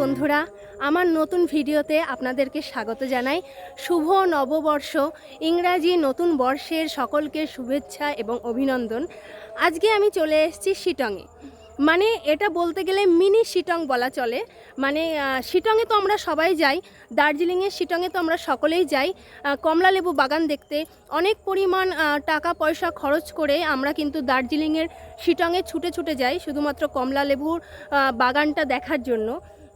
বন্ধুরা, আমার নতুন ভিডিওতে আপনাদেরকে স্বাগত জানাই। শুভ নববর্ষ, ইংরাজি নতুন বর্ষের সকলকে শুভেচ্ছা এবং অভিনন্দন। আজকে আমি চলে এসেছি শিটংয়ে। মানে এটা বলতে গেলে মিনি শিটং বলা চলে। মানে শিটংয়ে তো আমরা সবাই যাই, দার্জিলিংয়ের শিটংয়ে তো আমরা সকলেই যাই কমলালেবু বাগান দেখতে। অনেক পরিমাণ টাকা পয়সা খরচ করে আমরা কিন্তু দার্জিলিংয়ের শিটংয়ে ছুটে ছুটে যাই শুধুমাত্র কমলালেবুর বাগানটা দেখার জন্য।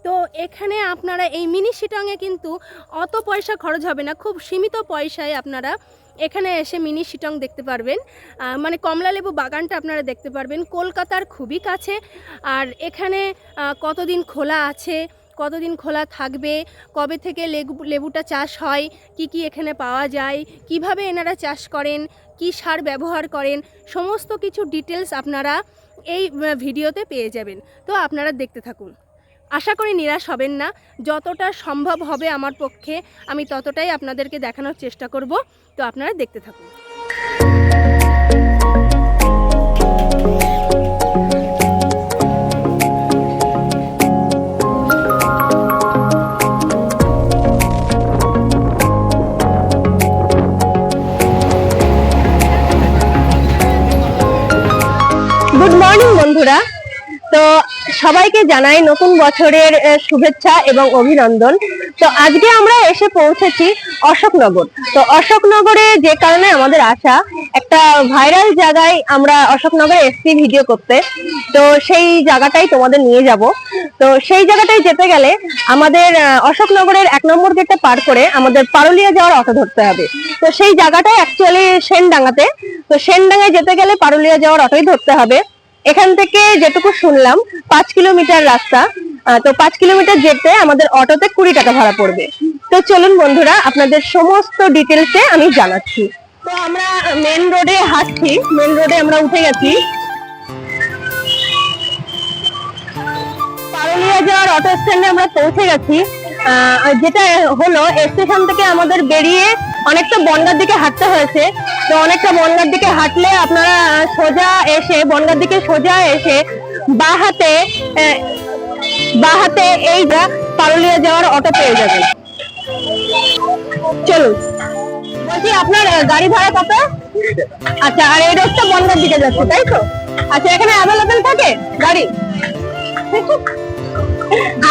তো এখানে আপনারা এই মিনি শিটংয়ে কিন্তু অত পয়সা খরচ হবে না, খুব সীমিত পয়সায় আপনারা এখানে এসে মিনি শিটং দেখতে পারবেন। মানে কমলালেবু বাগানটা আপনারা দেখতে পারবেন, কলকাতার খুবই কাছে। আর এখানে কতদিন খোলা আছে, কতদিন খোলা থাকবে, কবে থেকে লেবুটা চাষ হয়, কি এখানে পাওয়া যায়, কিভাবে এনারা চাষ করেন, কি সার ব্যবহার করেন, সমস্ত কিছু ডিটেলস আপনারা এই ভিডিওতে পেয়ে যাবেন। তো আপনারা দেখতে থাকুন, আশা করি নিরাশ হবেন না। যতটা সম্ভব হবে আমার পক্ষে আমি ততটাই আপনাদেরকে দেখানোর চেষ্টা করব। তো আপনারা দেখতে থাকুন। গুড মর্নিং বন্ধুরা। তো সবাইকে জানাই নতুন বছরের শুভেচ্ছা এবং অভিনন্দন। তো আজকে আমরা এসে পৌঁছেছি অশোকনগর। তো অশোকনগরে যে কারণে আমাদের আসা, একটা ভাইরাল জায়গায় আমরা অশোকনগরে এসছি ভিডিও করতে। তো সেই জায়গাটাই তোমাদের নিয়ে যাব। তো সেই জায়গাটায় যেতে গেলে আমাদের অশোকনগরের 1 নম্বর গেটটা পার করে আমাদের পারুলিয়া যাওয়ার অটো ধরতে হবে। তো সেই জায়গাটাই অ্যাকচুয়ালি সেনডাঙ্গাতে। তো সেনডাঙ্গায় যেতে গেলে পারুলিয়া যাওয়ার অটোই ধরতে হবে। এখান থেকে যেটুকু শুনলাম 5 কিলোমিটার রাস্তা। তো 5 কিলোমিটার যেতে আমাদের অটোতে 20 টাকা ভাড়া পড়বে। তো চলুন বন্ধুরা, আপনাদের সমস্ত ডিটেলসে আমি জানাচ্ছি। তো আমরা মেন রোডে হাঁটছি, মেন রোডে আমরা উঠে গেছি। পারুলিয়া যাওয়ার অটো স্ট্যান্ডে আমরা পৌঁছে গেছি। যেটা হলো স্টেশন থেকে আমাদের বেরিয়ে অনেকটা বনগাঁর দিকে হাঁটতে হয়েছে। তো অনেকটা বনগাঁর দিকে হাঁটলে আপনারা সোজা এসে বনগাঁর দিকে সোজা এসে বাঁ হাতে এই যা পারুলিয়া যাওয়ার অটো পেয়ে যাবেন। চলুন, বলছি আপনার গাড়ি ভাড়া কত? আচ্ছা, আর এই রোডটা বনগাঁর দিকে যাচ্ছে তাই তো? আচ্ছা, এখানে অ্যাভেলেবেল থাকে গাড়ি?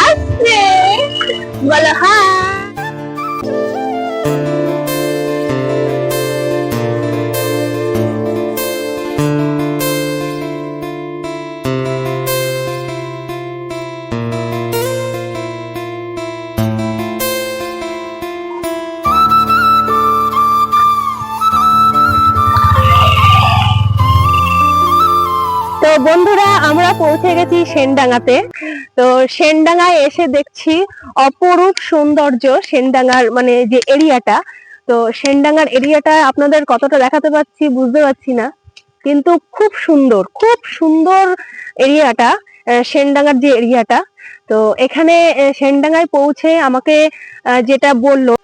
আসছে বলো হ্যাঁ। তো বন্ধুরা, আমরা পৌঁছে গেছি সেনডাঙ্গাতে। তো সেনডাঙ্গায় এসে দেখছি অপরূপ সৌন্দর্য সেনডাঙ্গার মানে যে এরিয়াটা। তো সেনডাঙ্গার এরিয়াটা আপনাদের কতটা দেখাতে পাচ্ছি বুঝতে পারছি না, কিন্তু খুব সুন্দর, খুব সুন্দর এরিয়াটা, সেনডাঙ্গার যে এরিয়াটা। তো এখানে সেনডাঙ্গায় পৌঁছে আমাকে যেটা বললো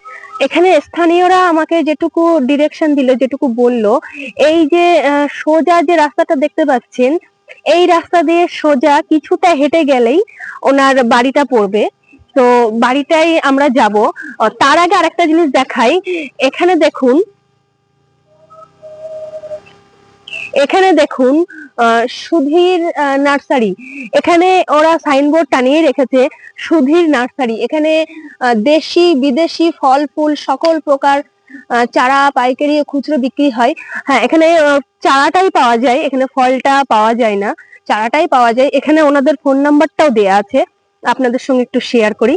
এখানে স্থানীয়রা, আমাকে যেটুকু ডিরেকশন দিল, যেটুকু বললো, এই যে সোজা যে রাস্তাটা দেখতে পাচ্ছেন, এই রাস্তা দিয়ে সোজা কিছুটা হেঁটে গেলেই ওনার বাড়িটা পড়বে। তো বাড়িটাই আমরা যাব। তার আগে আরেকটা জিনিস দেখাই। এখানে দেখুন, এখানে দেখুন সুধীর নার্সারি। এখানে ওরা সাইনবোর্ড টানিয়ে রেখেছে সুধীর নার্সারি। এখানে দেশি বিদেশি ফল ফুল সকল প্রকার চারা পাইকারি ও খুচরো বিক্রি হয়। হ্যাঁ, এখানে চারাটাই পাওয়া যায়, এখানে ফলটা পাওয়া যায় না, চারাটাই পাওয়া যায়। এখানে ওনাদের ফোন নাম্বারটাও দেয়া আছে, আপনাদের সঙ্গে একটু শেয়ার করি।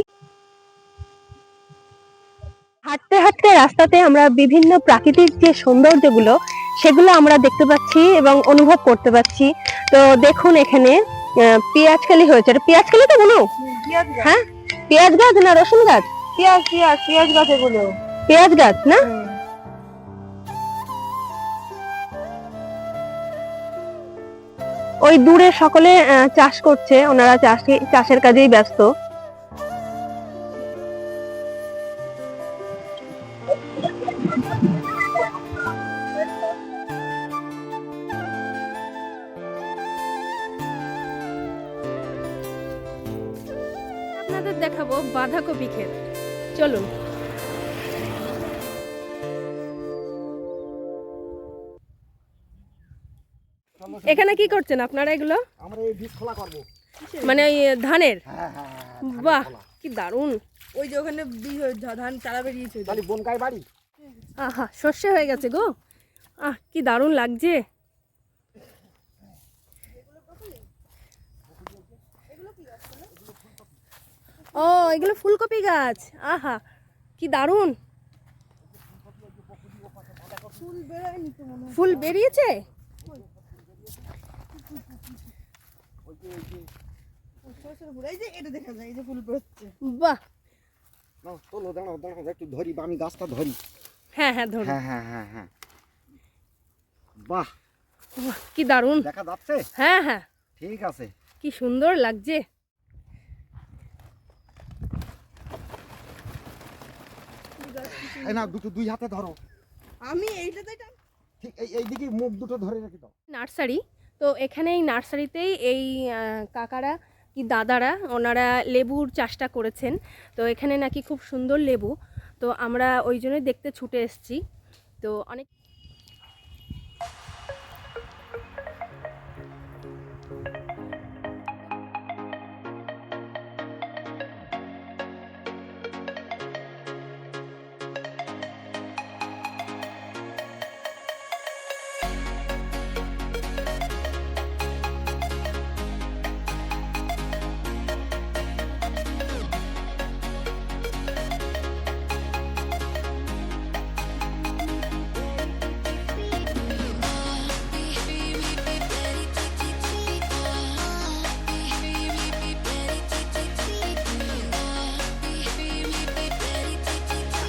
হাঁটতে হাঁটতে রাস্তাতে আমরা বিভিন্ন প্রাকৃতিক যে সৌন্দর্যগুলো সেগুলো আমরা দেখতে পাচ্ছি এবং অনুভব করতে পারছি। তো দেখুন, এখানে পেঁয়াজকালি হয়েছে। এটা পেঁয়াজকালি তো বলো? হ্যাঁ, পেঁয়াজ গাছ না রসুন গাছ? পেঁয়াজ গাছ, এগুলো পেঁয়াজ গাছ না? ওই দূরে সকলে চাষ করছে, ওনারা চাষের কাজেই ব্যস্ত। আপনাদের দেখাবো বাঁধাকপি ক্ষেত। চলুন। এখানে কি করছেন আপনারা এগুলো? আমরা এই বীজ খোলা করব। মানে ওই ধানের? হ্যাঁ হ্যাঁ হ্যাঁ। বাহ, কি দারুণ! ওই যে ওখানে ধান চারা বেরিয়েছে। তাহলে বনগাই বাড়ি। আহা, শস্য হয়ে গেছে গো। আহ, কি দারুণ লাগছে। ও, এগুলো ফুলকপি গাছ। আহা, কি দারুণ! ফুল বেরোয়নি তো মনে হয়। ফুল বেরিয়েছে? সরষের ফুল এই যে এটা দেখা যায়, এই যে ফুল বেরোচ্ছে। বাহ, না চলো দাঁড়াও দাঁড়াও একটু ধরি বা আমি গাছটা ধরি। হ্যাঁ হ্যাঁ ধরুন। হ্যাঁ হ্যাঁ হ্যাঁ হ্যাঁ। বাহ, বাহ, কি দারুণ! দেখা যাচ্ছে? হ্যাঁ হ্যাঁ, ঠিক আছে। কি সুন্দর লাগছে। এই না দুটো দুই হাতে ধরো। আমি এইটাতে ঠিক এইদিকে মুখ দুটো ধরে রেখে দাও। নার্সারি, তো এখানে এই নার্সারিতেই এই কাকারা কি দাদারা ওনারা লেবুর চাষটা করেছেন। তো এখানে নাকি খুব সুন্দর লেবু, তো আমরা ওই জন্যই দেখতে ছুটে এসেছি। তো অনেক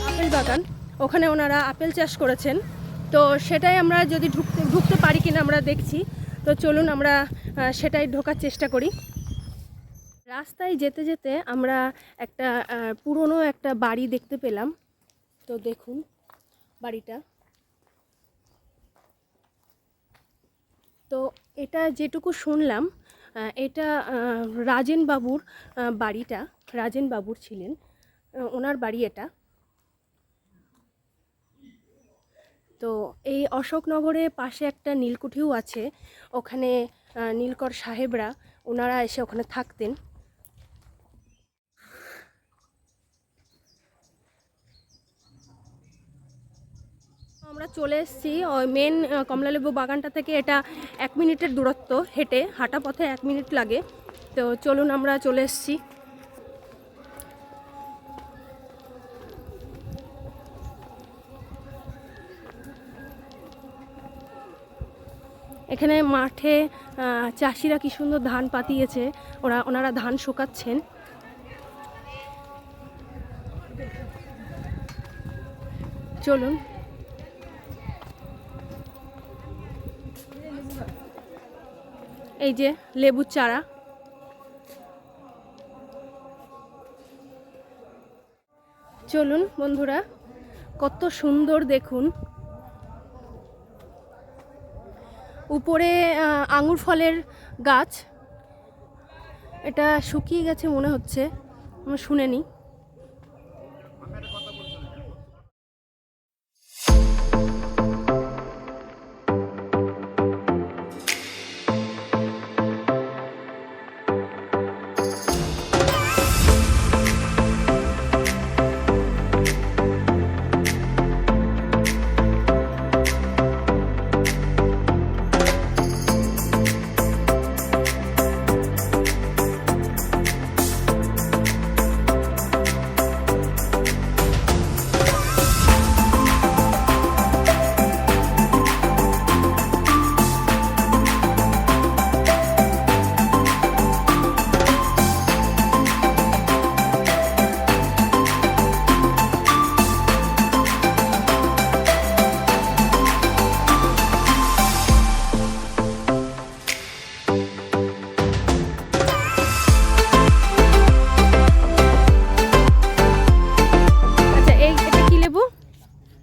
আপেল বাগান, ওখানে ওনারা আপেল চাষ করেছেন। তো সেটাই আমরা যদি ঢুকতে পারি কিনা আমরা দেখছি। তো চলুন আমরা সেটাই ঢোকার চেষ্টা করি। রাস্তায় যেতে যেতে আমরা একটা পুরনো একটা বাড়ি দেখতে পেলাম। তো দেখুন বাড়িটা। তো এটা যেটুকু শুনলাম, এটা রাজেন বাবুর বাড়িটা। রাজেন বাবুর ছিলেন, ওনার বাড়ি এটা। তো এই অশোকনগরে পাশে একটা নীলকুঠিও আছে, ওখানে নীলকর সাহেবরা ওনারা এসে ওখানে থাকতেন। আমরা চলে এসেছি ওই মেন কমলালেবু বাগানটা থেকে। এটা 1 মিনিটের দূরত্ব, হেঁটে হাঁটা পথে 1 মিনিট লাগে। তো চলুন আমরা চলে এসেছি। এখানে মাঠে চাষিরা কি সুন্দর ধান পাতিয়েছে, ওনারা ধান শুকাচ্ছেন। চলুন। এই যে লেবুর চারা। চলুন বন্ধুরা, কত সুন্দর দেখুন। উপরে আঙুর ফলের গাছ, এটা শুকিয়ে গেছে মনে হচ্ছে, আমরা শুনে নিই।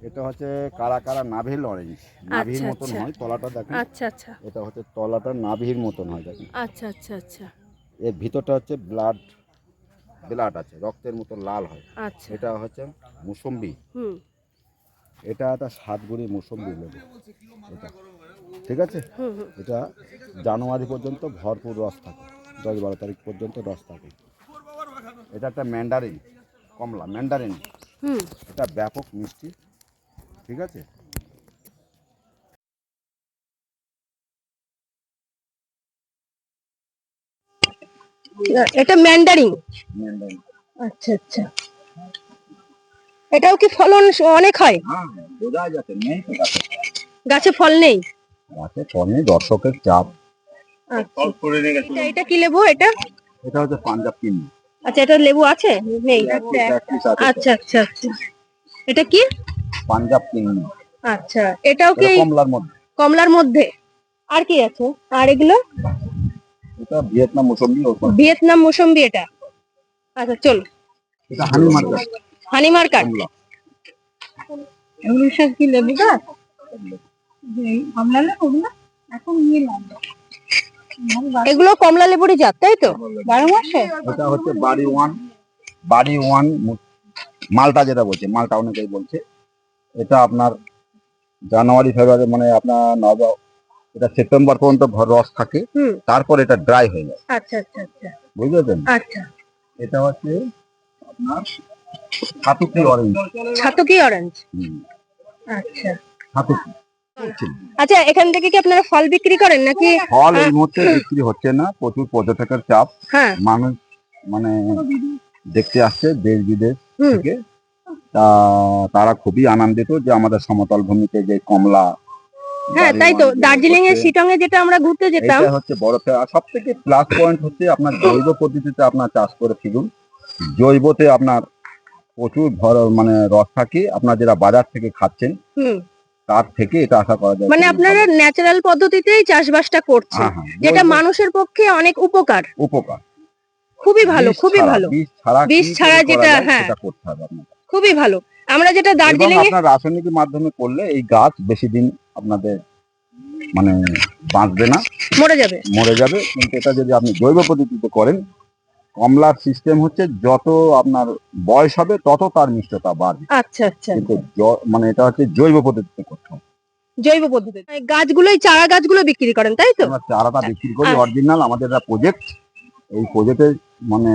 এটা হচ্ছে কারা কারা নাভিল অরেঞ্জ, নাভির মতন হয় তলাটা, দেখেন। আচ্ছা আচ্ছা, এটা হচ্ছে তলাটা নাভির মতন হয়, দেখেন। আচ্ছা আচ্ছা আচ্ছা। এর ভিতরটা হচ্ছে ব্লাড ব্লাড আছে, রক্তের মতো লাল হয়। আচ্ছা। এটা হচ্ছে মুসম্বি, হুম এটা একটা 7 গুড়ি মুসম্বি লেবু এটা, ঠিক আছে। হুম হুম। এটা জানুয়ারি পর্যন্ত ভরপুর রস থাকে, 10-12 তারিখ পর্যন্ত রস থাকে। এটা একটা ম্যান্ডারিন, কমলা ম্যান্ডারিন, হুম এটা ব্যাপক মিষ্টি, ঠিক আছে। এটা ম্যান্ডারিন। ম্যান্ডারিন, আচ্ছা আচ্ছা। এটাও কি ফলন অনেক হয়? হ্যাঁ বোঝা যাচ্ছে, নেই তো গাছে, গাছে ফল নেই? গাছে ফলে দর্শকের চাপ। আচ্ছা। এটা কি লেবু এটা? এটা হচ্ছে পাঞ্জাব কিন্নি। আচ্ছা, এটা লেবু আছে? নেই। আচ্ছা আচ্ছা আচ্ছা। এটা কি? পাঞ্জাব কিন্নি, আচ্ছা, এটাও কি এটা কমলার মধ্যে। কমলার মধ্যে? আর কি আছে? আর এগুলো? এটা ভিয়েতনাম মৌসুমী, ভিয়েতনাম মৌসুম্বি এটা। আচ্ছা চল। এটা হানি মার্কেট হানি মার্কেট। কমলা। এগুলো সব কি লেবু গাছ? কমলা লেবু না, এখন নিয়ে লাগবে। এগুলো কমলা লেবুরই জাত, তাই তো? 12 মাসে? এটা হচ্ছে বাড়ি ওয়ান মালটা, যেটা বলছে মালটা অনেকেই বলছে। এটা আপনার জানুয়ারি ফেব্রুয়ারি মানে আপনার এটা সেপ্টেম্বর পর্যন্ত রস থাকে, হুম। তারপর এটা ড্রাই হয়ে যায়, আচ্ছা আচ্ছা আচ্ছা বুঝলেন। আচ্ছা। এটা হচ্ছে আপনার ছাতুকি অরেঞ্জ। ছাতকি অরেঞ্জ। আচ্ছা ছাতুকি। আচ্ছা, এখান থেকে কি আপনারা ফল বিক্রি করেন নাকি? ফল এই মুহূর্তে বিক্রি হচ্ছে না, প্রচুর পর্যটকের চাপ, হ্যাঁ। মানুষ মানে দেখতে আসছে দেশ বিদেশ হুম। থেকে। তারা খুবই আনন্দিত যে আমাদের সমতল ভূমিতে যে কমলা, হ্যাঁ তাই তো, দার্জিলিং এ শিটং এ যেটা আমরা ঘুরতে যেতাম। এটা হচ্ছে বরফে। আর সব থেকে প্লাস পয়েন্ট হচ্ছে আপনার জৈব পদ্ধতিতে আপনার চাষ করে ফিরুন। জৈবতে আপনার প্রচুর মানে রস থাকে, আপনার যেটা বাজার থেকে খাচ্ছেন হুম। তার থেকে এটা আশা করা যায়। মানে আপনারা ন্যাচারাল পদ্ধতিতেই চাষবাসটা করছেন, হ্যাঁ, যেটা মানুষের পক্ষে অনেক উপকার। খুবই ভালো, খুবই ভালো। বীজ ছাড়া যেটা, হ্যাঁ সেটা করতে হবে আপনাকে, খুবই ভালো। আমরা যেটা দার্জিলিং এ আপনার রাসায়নিক মাধ্যমে করলে এই গাছ বেশি দিন আপনাদের মানে বাঁচবে না, মরে যাবে। কিন্তু এটা যদি আপনি জৈব পদ্ধতিতে করেন, কমলার সিস্টেম হচ্ছে যত আপনার বয়স হবে তত তার মিষ্টতা বাড়বে। আচ্ছা আচ্ছা। কিন্তু মানে এটা হচ্ছে জৈব পদ্ধতিতে করতে হবে। জৈব পদ্ধতি গাছগুলোই, চারা গাছগুলো বিক্রি করেন, তাই তো? আমরা চারাটা বিক্রি করি অরিজিনাল, আমাদের একটা প্রজেক্ট, এই প্রজেক্টে মানে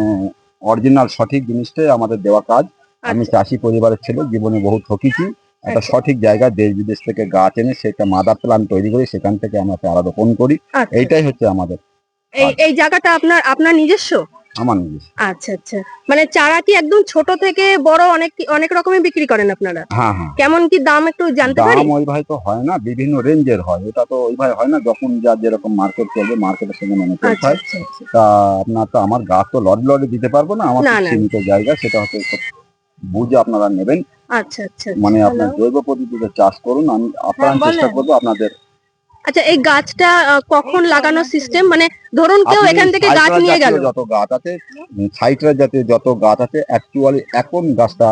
অরিজিনাল সঠিক জিনিসটাই আমাদের দেওয়া কাজ। আমি চাষি পরিবারের ছেলে, জীবনে বহু ঠকেছি। একটা সঠিক জায়গায় দেশ বিদেশ থেকে গাছ এনে সেটা মাদার প্ল্যান্ট তৈরি করি, সেখান থেকে আমরা চারা রোপণ করি। এইটাই হচ্ছে আমাদের। এই জায়গাটা আপনার নিজস্ব? আমার নিজস্ব। আচ্ছা আচ্ছা। মানে চারা কি একদম ছোট থেকে বড় অনেক রকমের বিক্রি করেন আপনারা? হ্যাঁ হ্যাঁ। কেমন কি দাম একটু জানতে পারি? দাম ওইভাবে তো হয় না, বিভিন্ন রেঞ্জের হয়, এটা তো ওইভাবে হয় না। যখন যার যেরকম মার্কেট চলবে মার্কেটের সঙ্গে মেনে চলতে হয়। তা আপনার তো আমার গাছ তো লরি দিতে পারবো না, আমার সীমিত জায়গা, সেটা হচ্ছে বুঝে আপনারা নেবেন। আচ্ছা আচ্ছা। মানে আপনার জৈব পদ্ধতিতে চাষ করুন, আমি আপনার চেষ্টা করবো আপনাদের। আচ্ছা, এই গাছটা কখন লাগানোর সিস্টেম? মানে ধরুন কেউ এখান থেকে গাছ নিয়ে গেল, যত গাছ আছে সাইট্রাস জাতীয় যত গাছ আছে অ্যাকচুয়ালি এখন গাছটা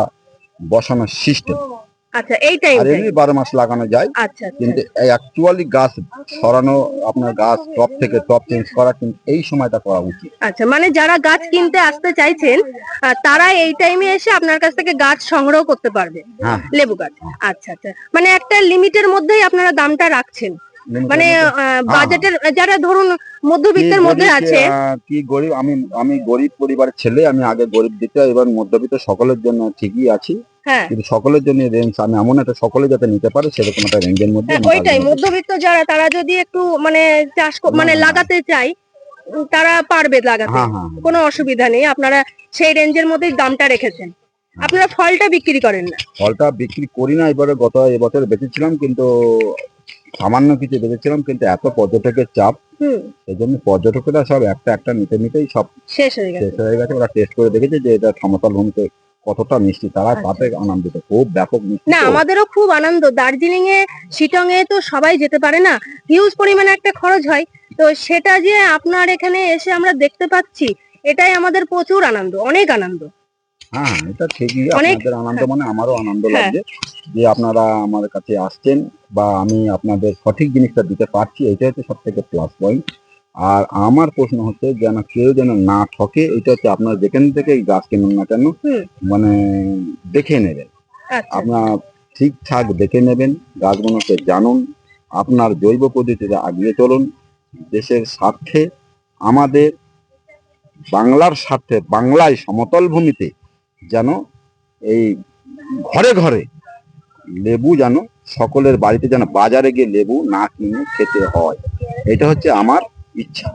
বসানোর সিস্টেম। আচ্ছা, এই টাইম আর এমনি 12 মাস লাগানো যায়। আচ্ছা। কিন্তু অ্যাকচুয়ালি গাছ সরানো, আপনার গাছ টপ থেকে টপ চেঞ্জ করা কিন্তু এই সময়টা করা উচিত। আচ্ছা, মানে যারা গাছ কিনতে আসতে চাইছেন তারা এই টাইমে এসে আপনার কাছ থেকে গাছ সংগ্রহ করতে পারবে, লেবু গাছ। আচ্ছা আচ্ছা। মানে একটা লিমিটের মধ্যেই আপনারা দামটা রাখছেন, মানে বাজেটের যারা ধরুন মধ্যবিত্তের মধ্যে আছে। কি গরিব, আমি গরিব পরিবারের ছেলে, আমি আগে গরিব দিতে, এবার মধ্যবিত্ত সকলের জন্য ঠিকই আছি। কিন্তু সকলের জন্য রেঞ্জ আমি এমন একটা সকলে যাতে নিতে পারে সেরকম একটা রেঞ্জের মধ্যে। ওইটাই, মধ্যবিত্ত যারা, তারা যদি একটু মানে চাষ মানে লাগাতে চায় তারা পারবে লাগাতে, কোনো অসুবিধা নেই। আপনারা সেই রেঞ্জের মধ্যেই দামটা রেখেছেন। আপনারা ফলটা বিক্রি করেন না? ফলটা বিক্রি করি না, এবারে এবছর বেঁচেছিলাম, কিন্তু সামান্য কিছু বেঁচেছিলাম, কিন্তু এত পর্যটকের চাপ, সেই জন্য পর্যটকেরা সব একটা নিতেই সব শেষ হয়ে গেছে। ওরা টেস্ট করে দেখেছে যে এটা সমতল ভূমিতে কতটা মিষ্টি, তারা তাতে আনন্দিত, খুব ব্যাপক মিষ্টি। না, আমাদেরও খুব আনন্দ। দার্জিলিং এ, শিটং এ তো সবাই যেতে পারে না, হিউজ পরিমাণে একটা খরচ হয়। তো সেটা যে আপনার এখানে এসে আমরা দেখতে পাচ্ছি, এটাই আমাদের প্রচুর আনন্দ, অনেক আনন্দ। হ্যাঁ, এটা ঠিকই, আপনাদের আনন্দ মানে আমারও আনন্দ লাগছে যে আপনারা আমাদের কাছে আসছেন বা আমি আপনাদের সঠিক জিনিসটা দিতে পারছি, এটাই হচ্ছে সব থেকে প্লাস পয়েন্ট। আর আমার প্রশ্ন হচ্ছে যেন কেউ যেন না ঠকে, এটা হচ্ছে আপনার যেখান থেকে গাছ কিনুন না কেন, হুম। মানে দেখে নেবেন। আচ্ছা আপনার ঠিকঠাক দেখে নেবেন, গাছগুলোকে জানুন, আপনার জৈব পদ্ধতিতে আগিয়ে চলুন। দেশের স্বার্থে, আমাদের বাংলার স্বার্থে, বাংলায় সমতল ভূমিতে যেন এই ঘরে ঘরে লেবু যেন সকলের বাড়িতে যেন বাজারে গিয়ে লেবু না কিনে খেতে হয়, এটা হচ্ছে আমার ইচ্ছা।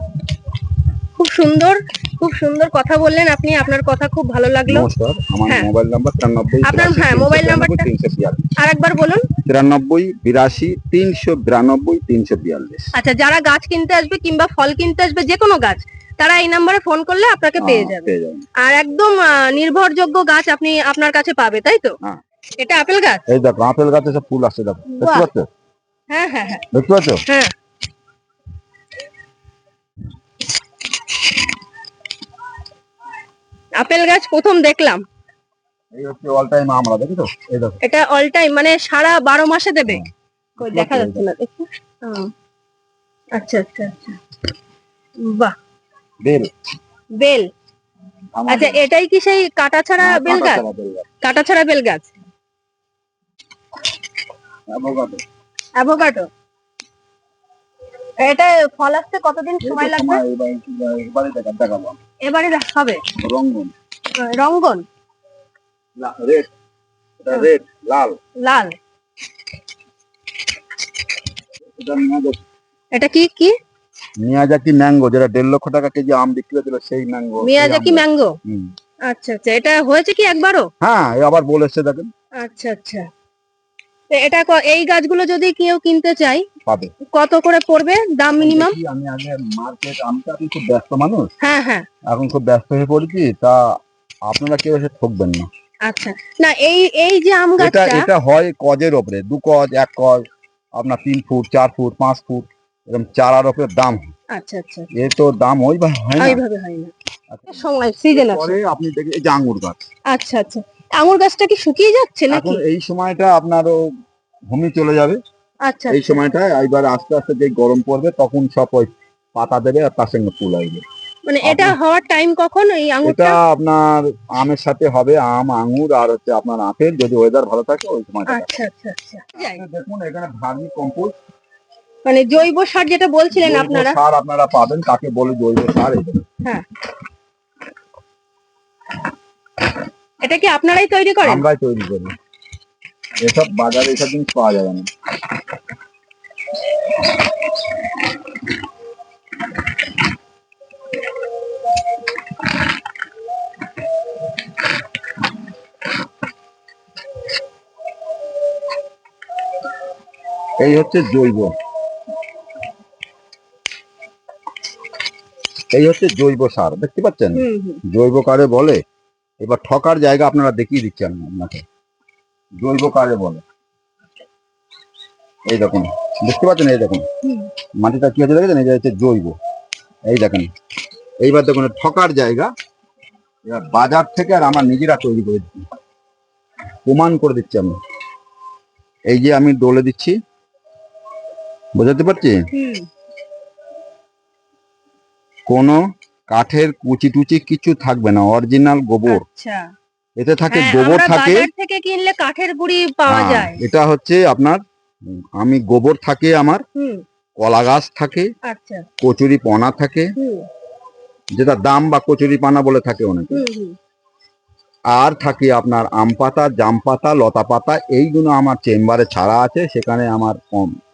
খুব সুন্দর কথা বললেন আপনি, আপনার কথা খুব ভালো লাগলো। নমস্কার, আমার হ্যাঁ। মোবাইল নাম্বার 93 আপনার 82 মোবাইল 392 নাম্বারটা 342, আরেকবার বলুন। 93 82 392 342। আচ্ছা, যারা গাছ কিনতে আসবে কিংবা ফল কিনতে আসবে, যে কোনো গাছ, তারা এই নম্বরে ফোন করলে আপনাকে পেয়ে যাবে। পেয়ে যাবেন। আর একদম নির্ভরযোগ্য গাছ আপনি আপনার কাছে পাবে, তাই তো? হ্যাঁ। এটা আপেল গাছ? এই দেখো আপেল গাছে সব ফুল আসছে, দেখো দেখতে বাহ। পাচ্ছ? হ্যাঁ হ্যাঁ হ্যাঁ দেখতে পাচ্ছ? হ্যাঁ। আপেল গাছ প্রথম দেখলাম। এই হচ্ছে অল টাইম আমরা দেখি তো, এই দেখো। এটা অল টাইম মানে সারা 12 মাসে দেবে? হ্যাঁ। কই দেখা যাচ্ছে না, দেখো। আচ্ছা আচ্ছা আচ্ছা, বাহ। বেল। বেল? আমার আচ্ছা, বেল। এটাই কি সেই কাটা ছাড়া হ্যাঁ, বেল গাছ? কাঁটাচারা বেল গাছ। কাটা ছাড়া বেল গাছ, অ্যাভোকাডো। অ্যাভোকাডো। এটা ফল আসতে কতদিন সময় লাগবে? এবারে দেখাবো। এবারে হবে রঙ্গন। রঙ্গন? রেড, এটা রেড, লাল। লাল? এটা মিয়াজাকি। এটা কি কি? মিয়াজাকি ম্যাঙ্গো, যেটা 1.5 লক্ষ টাকা কেজি আম বিক্রি হচ্ছিল, সেই ম্যাঙ্গো। Miyazaki mango? হুম। আচ্ছা আচ্ছা, এটা হয়েছে কি একবারও? হ্যাঁ, এই আবার বলে এসছে দেখেন। আচ্ছা আচ্ছা। তো এটা এই গাছগুলো যদি কেউ কিনতে চাই, পাবে। কত করে পড়বে দাম মিনিমাম? দেখি, আমি আগে মার্কেট, আমি তো এখন খুব ব্যস্ত মানুষ, হ্যাঁ হ্যাঁ। এখন খুব ব্যস্ত হয়ে পড়েছি, তা আপনারা কেউ এসে ঠকবেন না। আচ্ছা, না এই এই যে আম এটা গাছটা, এটা হয় কজের ওপরে, 2 কজ, 1 কজ, আপনার 3 ফুট 4 ফুট 5 ফুট এরকম চারার ওপরে দাম হয়। আচ্ছা আচ্ছা, এর তো দাম ওইভাবে হয় না। এইভাবে হয় না, সময় সিজন আছে। পরে আপনি দেখেন এই যে আঙ্গুর গাছ, আচ্ছা আচ্ছা, আঙুর গাছটা কি শুকিয়ে যাচ্ছে নাকি? এখন এই সময়টা আপনারও ভূমি চলে যাবে। আচ্ছা এই আচ্ছা। সময়টা এইবার আস্তে আস্তে যে গরম পড়বে তখন সব ওই পাতা দেবে আর তার সঙ্গে ফুল আসবে। মানে এটা হওয়ার টাইম কখন এই এটা আঙুরটা? আপনার আমের সাথে হবে, আম, আঙ্গুর আর হচ্ছে আপনার আপেল, যদি ওয়েদার ভালো থাকে ওই সময়টা। আচ্ছা আচ্ছা আচ্ছা। দেখুন এখানে ভার্মি কম্পোস্ট, মানে জৈব সার যেটা বলছিলেন জৈব আপনারা? সার আপনারা পাবেন, তাকে বলে জৈব সার। এই দেখুন। হ্যাঁ, এটা কি আপনারাই তৈরি করেন? আমরাই তৈরি করি, এসব বাজারে এসব জিনিস পাওয়া যাবে না। এই হচ্ছে জৈব, এই হচ্ছে জৈব সার, দেখতে পাচ্ছেন? হুম হুম। জৈব কারে বলে, এবার ঠকার জায়গা আপনারা দেখিয়ে দিচ্ছি আমি আপনাকে। জৈব কারে বলে, এই দেখুন, দেখতে পাচ্ছেন? এই দেখুন হুম। মাটিটা কি হচ্ছে দেখেছেন? এই যে হচ্ছে জৈব, এই দেখেন। এইবার দেখুন ঠকার জায়গা, এবার বাজার থেকে আর আমার নিজেরা তৈরি করে দিচ্ছি, প্রমাণ করে দিচ্ছি আমি। এই যে আমি ডলে দিচ্ছি, বোঝাতে পারছি? হুম। কোনো কাঠের কুচি টুচি কিছু থাকবে না, অরিজিনাল গোবর। আচ্ছা। এতে থাকে হ্যাঁ, গোবর আমরা থাকে। বাজার থেকে কিনলে কাঠের গুঁড়ি পাওয়া হ্যাঁ, যায়। এটা হচ্ছে আপনার আমি গোবর থাকে, আমার হুম। কলা গাছ থাকে, আচ্ছা। কচুরি পনা থাকে, হুম যেটা দাম বা কচুরি পানা বলে থাকে অনেকে, হুম হুম। আর থাকে আপনার আম পাতা, জাম পাতা, লতা পাতা। এইগুলো আমার চেম্বারে ছাড়া আছে, সেখানে আমার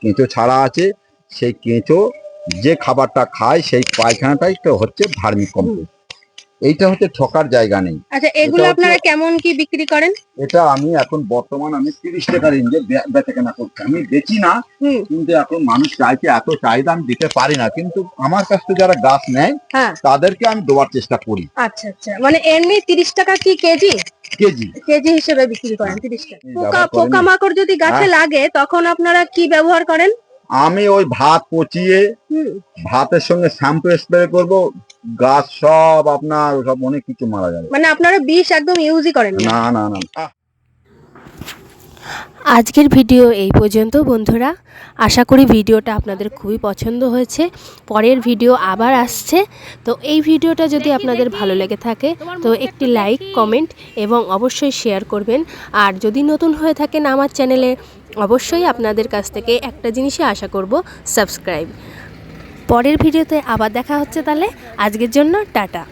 কেঁচো ছাড়া আছে। সেই কেঁচো যে খাবারটা খায় সেই পায়খানাটাই তো হচ্ছে ভার্মি কম্পোস্ট। এইটা হচ্ছে ঠকার জায়গা নেই। আচ্ছা, এগুলো এটা হচ্ছে- আপনারা কেমন কি বিক্রি করেন? এটা আমি এখন বর্তমান আমি 30 টাকা রেঞ্জে বেচা কেনা করছি। আমি বেচি না, হুম। কিন্তু এখন মানুষ চাইছে, এত চাহিদা আমি দিতে পারি না, কিন্তু আমার কাছ থেকে যারা গাছ নেয় হ্যাঁ। তাদেরকে আমি দেওয়ার চেষ্টা করি। আচ্ছা আচ্ছা, মানে এমনি 30 টাকা কি কেজি? কেজি কেজি হিসেবে বিক্রি করেন 30 টাকা। এই পোকা ব্যবহার করেন। পোকামাকড় যদি গাছে হ্যাঁ। লাগে তখন আপনারা কি ব্যবহার করেন? আমি ওই ভাত পচিয়ে হুম। ভাতের সঙ্গে শ্যাম্পু স্প্রে করব, গাছ সব আপনার সব অনেক কিছু মারা যাবে। মানে আপনারা বিষ একদম ইউজই করেন না? না না না। আজকের ভিডিও এই পর্যন্ত বন্ধুরা। আশা করি ভিডিওটা আপনাদের খুবই পছন্দ হয়েছে। পরের ভিডিও আবার আসছে। তো এই ভিডিওটা যদি আপনাদের ভালো লেগে থাকে তো একটি লাইক, কমেন্ট এবং অবশ্যই শেয়ার করবেন। আর যদি নতুন হয়ে থাকেন আমার চ্যানেলে, অবশ্যই আপনাদের কাছ থেকে একটা জিনিসই আশা করব, সাবস্ক্রাইব। পরের ভিডিওতে আবার দেখা হচ্ছে, তাহলে আজকের জন্য টাটা।